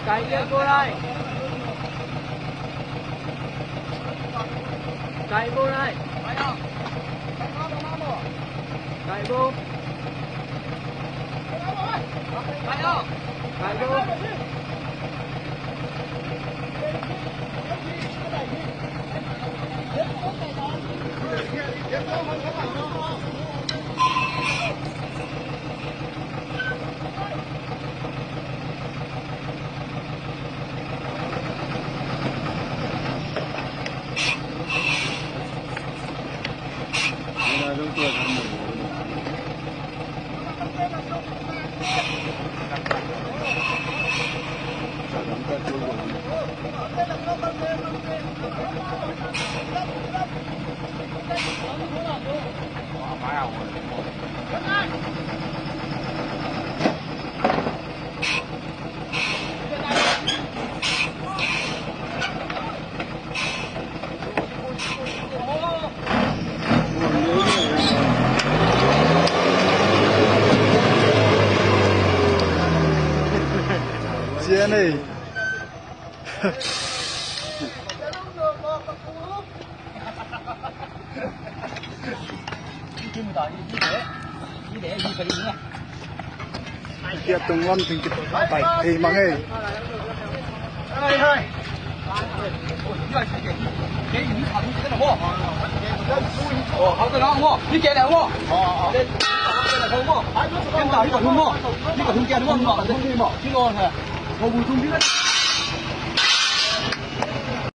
Cày kia cô đây. Cày vô đây. Cày vô. Cày vô. Chia này. Kia tung ngon thì phải thì mà nghe. Đây thôi. Hậu cái đó không? Đi kia này không? Đây không không? Em tạo đi còn không? Đi còn không kia đúng không? Chứ rồi hả? Ngồi bùi chung biết.